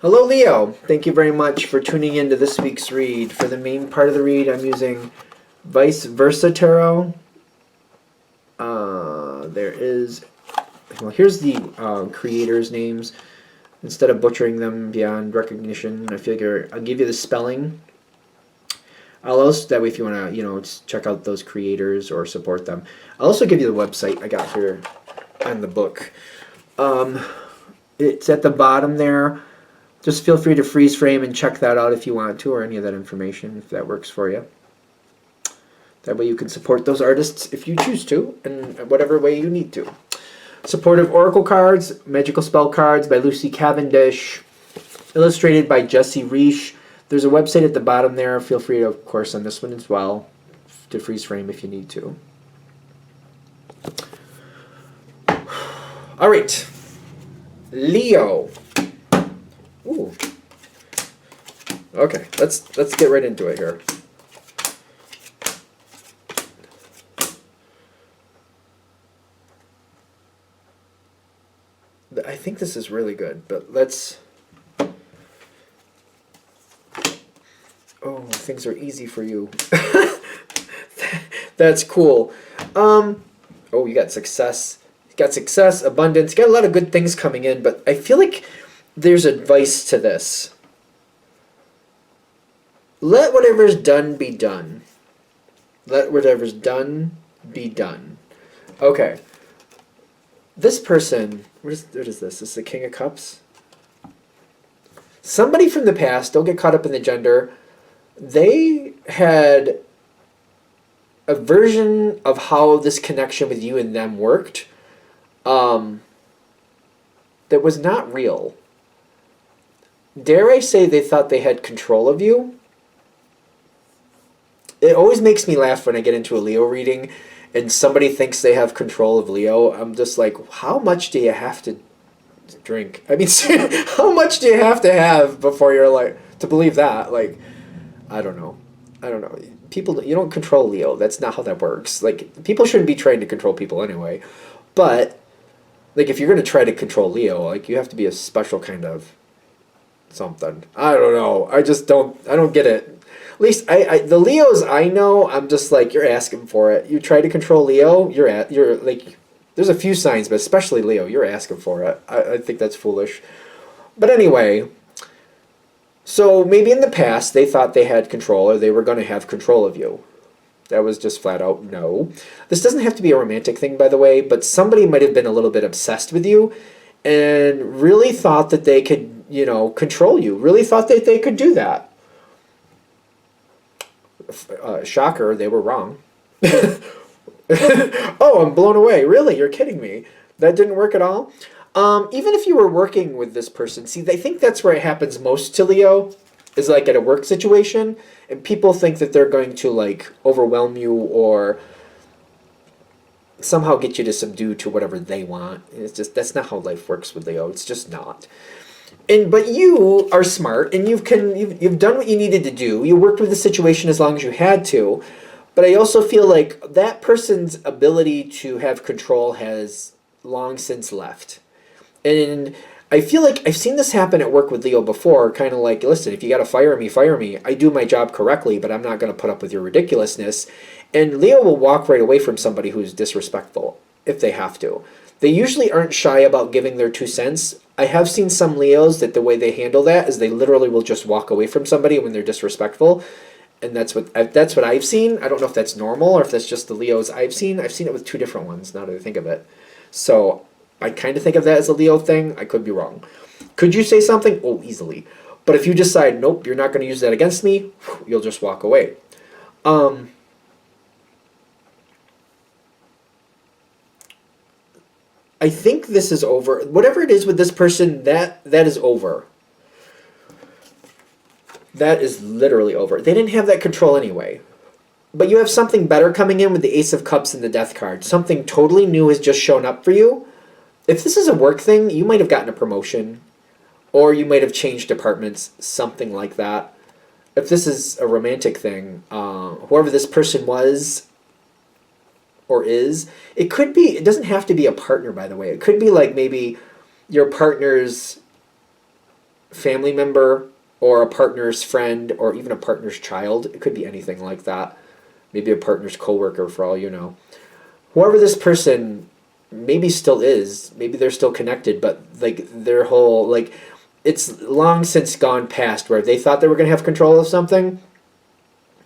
Hello, Leo. Thank you very much for tuning in to this week's read. For the main part of the read, I'm using Vice Versa Tarot. Here's the creators' names. Instead of butchering them beyond recognition, I figure I'll give you the spelling. I'll also, that way if you want to, check out those creators or support them. I'll also give you the website I got here and the book. It's at the bottom there. Just feel free to freeze frame and check that out if you want to, or any of that information if that works for you. That way you can support those artists if you choose to, in whatever way you need to. Supportive Oracle cards, Magical Spell cards by Lucy Cavendish, illustrated by Jesse Reish. There's a website at the bottom there. Feel free to, of course, on this one as well, to freeze frame if you need to. All right, Leo. Ooh. Okay, let's get right into it here. I think this is really good, but let's... Oh, things are easy for you. That's cool. Oh, you got success. You got success, abundance. You got a lot of good things coming in, but I feel like there's advice to this. Let whatever's done be done. Let whatever's done be done. Okay. This person, what is this? This is the King of Cups. Somebody from the past, don't get caught up in the gender, they had a version of how this connection with you and them worked that was not real. Dare I say they thought they had control of you? It always makes me laugh when I get into a Leo reading and somebody thinks they have control of Leo. I'm just like, how much do you have to drink? I mean, how much do you have before you're like, to believe that? Like, I don't know. People, you don't control Leo. That's not how that works. Like, people shouldn't be trying to control people anyway. But, like, if you're going to try to control Leo, like, you have to be a special kind of something. I don't know. I don't get it. At least the Leos I know, I'm just like, you're asking for it. You try to control Leo, you're like, there's a few signs, but especially Leo, you're asking for it. I think that's foolish. But anyway, so maybe in the past they thought they had control, or they were going to have control of you. That was just flat out no. This doesn't have to be a romantic thing, by the way, but somebody might have been a little bit obsessed with you and really thought that they could, control you. Really thought that they could do that. Shocker, they were wrong. Oh, I'm blown away. Really? You're kidding me. That didn't work at all? Even if you were working with this person, see, I think that's where it happens most to Leo, is like at a work situation, and people think that they're going to like overwhelm you or somehow get you to subdue to whatever they want. It's just, that's not how life works with Leo. It's just not. But you are smart, and you've done what you needed to do. You worked with the situation as long as you had to. But I also feel like that person's ability to have control has long since left. And I feel like I've seen this happen at work with Leo before, kind of like, listen, if you got to fire me, fire me. I do my job correctly, but I'm not going to put up with your ridiculousness. And Leo will walk right away from somebody who's disrespectful if they have to. They usually aren't shy about giving their 2 cents. I have seen some Leos that the way they handle that is they literally will just walk away from somebody when they're disrespectful. And that's what I've seen. I don't know if that's normal or if that's just the Leos I've seen. I've seen it with 2 different ones, now that I think of it. So I kind of think of that as a Leo thing. I could be wrong. Could you say something? Oh, easily. But if you decide, nope, you're not going to use that against me, you'll just walk away. I think this is over. Whatever it is with this person, that is over. That is literally over. They didn't have that control anyway. But you have something better coming in with the Ace of Cups and the Death card. Something totally new has just shown up for you. If this is a work thing, you might have gotten a promotion. Or you might have changed departments, something like that. If this is a romantic thing, whoever this person was or is, it could be, it doesn't have to be a partner, by the way. It could be like maybe your partner's family member or a partner's friend or even a partner's child. It could be anything like that. Maybe a partner's coworker, for all you know. Whoever this person maybe still is, maybe they're still connected, but like their whole, like, it's long since gone past where they thought they were going to have control of something.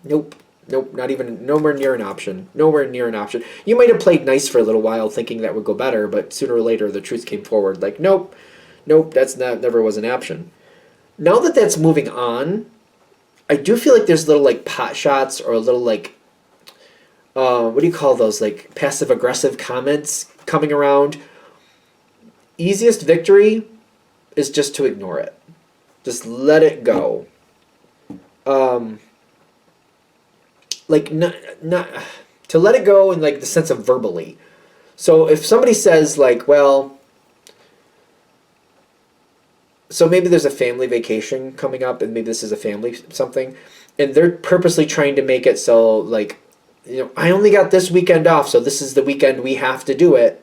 Nope. Nope, not even, nowhere near an option. Nowhere near an option. You might have played nice for a little while thinking that would go better, but sooner or later the truth came forward. Like, nope, that's not, never was an option. Now that that's moving on, I do feel like there's little, like, pot shots or a little, like, what do you call those, like, passive-aggressive comments coming around. Easiest victory is just to ignore it. Just let it go. Like, not to let it go in, like, the sense of verbally. So if somebody says, like, well, so maybe there's a family vacation coming up, and maybe this is a family something, and they're purposely trying to make it so, like, you know, I only got this weekend off, so this is the weekend we have to do it.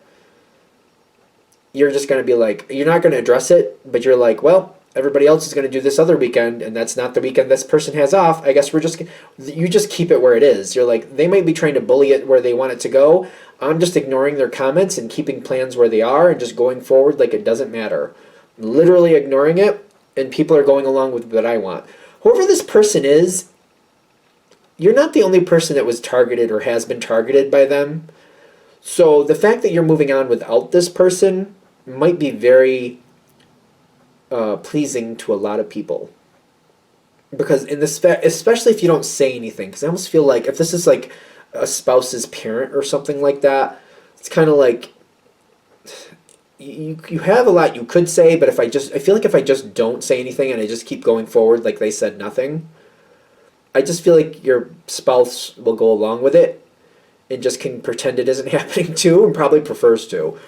You're just going to be like, you're not going to address it, but you're like, well, everybody else is going to do this other weekend, and that's not the weekend this person has off. I guess you just keep it where it is. You're like, they might be trying to bully it where they want it to go. I'm just ignoring their comments and keeping plans where they are and just going forward like it doesn't matter. Literally ignoring it, and people are going along with what I want. Whoever this person is, you're not the only person that was targeted or has been targeted by them. So the fact that you're moving on without this person might be very pleasing to a lot of people, because in this especially if you don't say anything, because I almost feel like if this is like a spouse's parent or something like that, it's kind of like you have a lot you could say, but I feel like if I just don't say anything and I just keep going forward like they said nothing, I just feel like your spouse will go along with it and just can pretend it isn't happening too, and probably prefers to.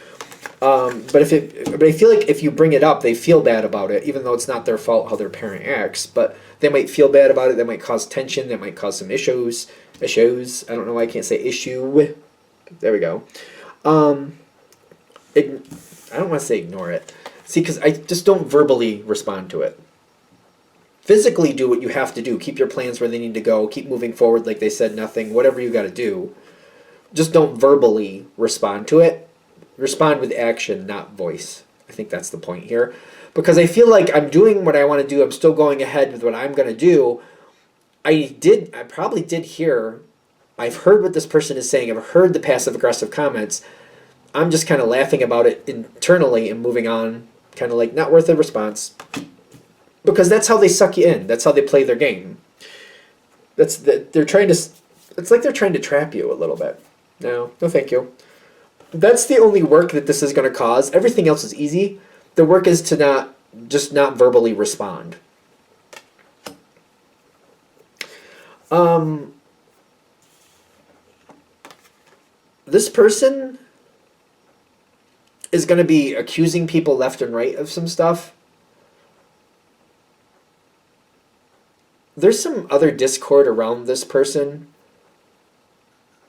But I feel like if you bring it up, they feel bad about it, even though it's not their fault how their parent acts. But they might feel bad about it. That might cause tension. That might cause some issues. I don't know why I can't say issue. There we go. I don't want to say ignore it. See, because I just don't verbally respond to it. Physically do what you have to do. Keep your plans where they need to go. Keep moving forward like they said nothing. Whatever you got to do. Just don't verbally respond to it. Respond with action, not voice. I think that's the point here. Because I feel like I'm doing what I want to do. I'm still going ahead with what I'm going to do. I probably did hear, I've heard what this person is saying. I've heard the passive-aggressive comments. I'm just kind of laughing about it internally and moving on. Kind of like, not worth a response. Because that's how they suck you in. That's how they play their game. It's like they're trying to trap you a little bit. No thank you. That's the only work that this is going to cause. Everything else is easy. The work is to not verbally respond. This person is going to be accusing people left and right of some stuff. There's some other discord around this person.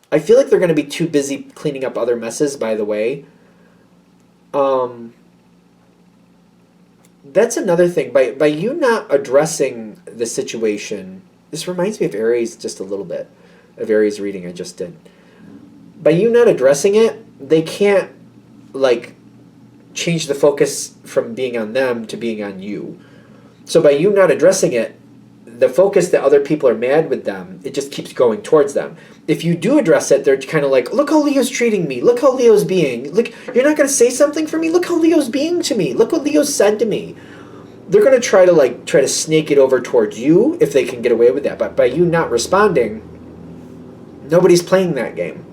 I feel like they're going to be too busy cleaning up other messes, by the way. That's another thing. By you not addressing the situation, this reminds me of Aries just a little bit, of Aries reading I just did. By you not addressing it, they can't, like, change the focus from being on them to being on you. So by you not addressing it, the focus that other people are mad with them, it just keeps going towards them. If you do address it, they're kind of like, look how Leo's treating me. Look how Leo's being. Look, you're not going to say something for me? Look how Leo's being to me. Look what Leo said to me. They're going to try to snake it over towards you if they can get away with that. But by you not responding, nobody's playing that game.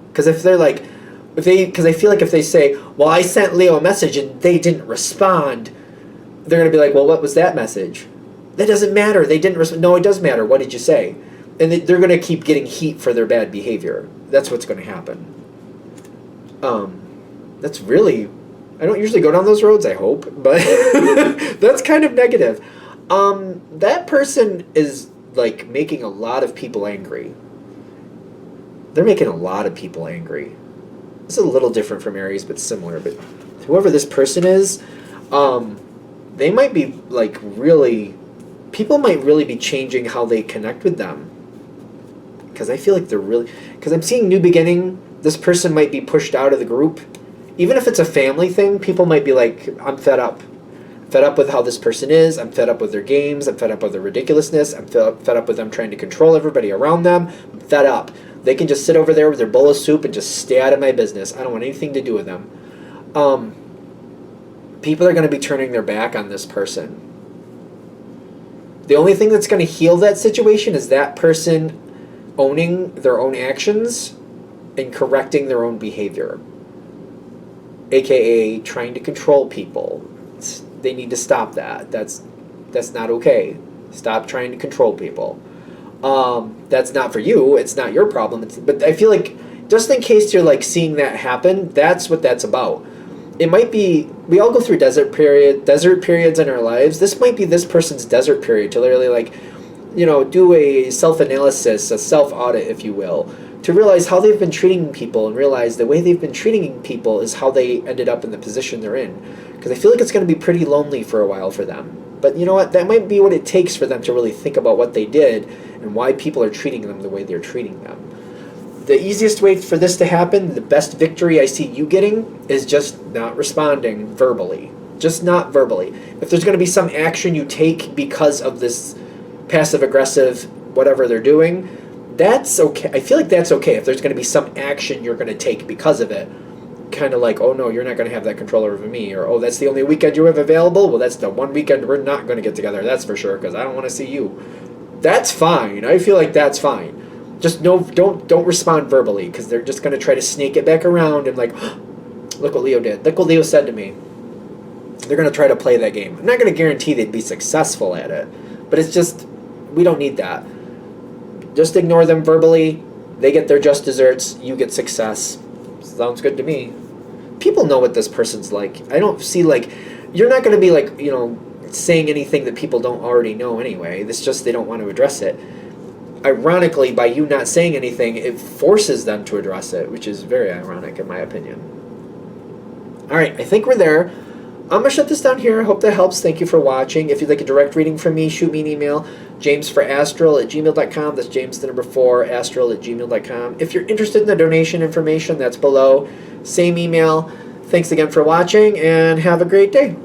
Because if they're like, because I feel like if they say, well, I sent Leo a message and they didn't respond, they're going to be like, well, what was that message? That doesn't matter. They didn't respond. No, it does matter. What did you say? And they're going to keep getting heat for their bad behavior. That's what's going to happen. That's really... I don't usually go down those roads, I hope. But that's kind of negative. That person is, like, making a lot of people angry. They're making a lot of people angry. It's a little different from Aries, but similar. But whoever this person is... they might be like really, people might really be changing how they connect with them. Because I feel like they're really, because I'm seeing new beginning. This person might be pushed out of the group. Even if it's a family thing, people might be like, I'm fed up. Fed up with how this person is. I'm fed up with their games. I'm fed up with their ridiculousness. I'm fed up with them trying to control everybody around them. I'm fed up. They can just sit over there with their bowl of soup and just stay out of my business. I don't want anything to do with them. People are going to be turning their back on this person. The only thing that's going to heal that situation is that person owning their own actions and correcting their own behavior. AKA trying to control people. They need to stop that. That's not okay. Stop trying to control people. That's not for you. It's not your problem. But I feel like just in case you're like seeing that happen, that's what that's about. It might be, we all go through desert periods in our lives. This might be this person's desert period to literally like, do a self-analysis, a self-audit, if you will, to realize how they've been treating people and realize the way they've been treating people is how they ended up in the position they're in. Because I feel like it's going to be pretty lonely for a while for them. But you know what? That might be what it takes for them to really think about what they did and why people are treating them the way they're treating them. The easiest way for this to happen, the best victory I see you getting, is just not responding verbally. Just not verbally. If there's going to be some action you take because of this passive-aggressive whatever they're doing, that's okay. I feel like that's okay if there's going to be some action you're going to take because of it. Kind of like, oh no, you're not going to have that control over me, or oh, that's the only weekend you have available? Well, that's the one weekend we're not going to get together, that's for sure, because I don't want to see you. That's fine. I feel like that's fine. Just don't respond verbally, because they're just going to try to sneak it back around and like, look what Leo did. Look what Leo said to me. They're going to try to play that game. I'm not going to guarantee they'd be successful at it, but it's just, we don't need that. Just ignore them verbally. They get their just desserts. You get success. Sounds good to me. People know what this person's like. I don't see like, you're not going to be like, saying anything that people don't already know anyway. It's just they don't want to address it. Ironically, by you not saying anything, it forces them to address it, which is very ironic in my opinion. All right, I think we're there. I'm going to shut this down here. I hope that helps. Thank you for watching. If you'd like a direct reading from me, shoot me an email, jamesforastral@gmail.com. That's James the number 4, astral@gmail.com. If you're interested in the donation information, that's below. Same email. Thanks again for watching, and have a great day.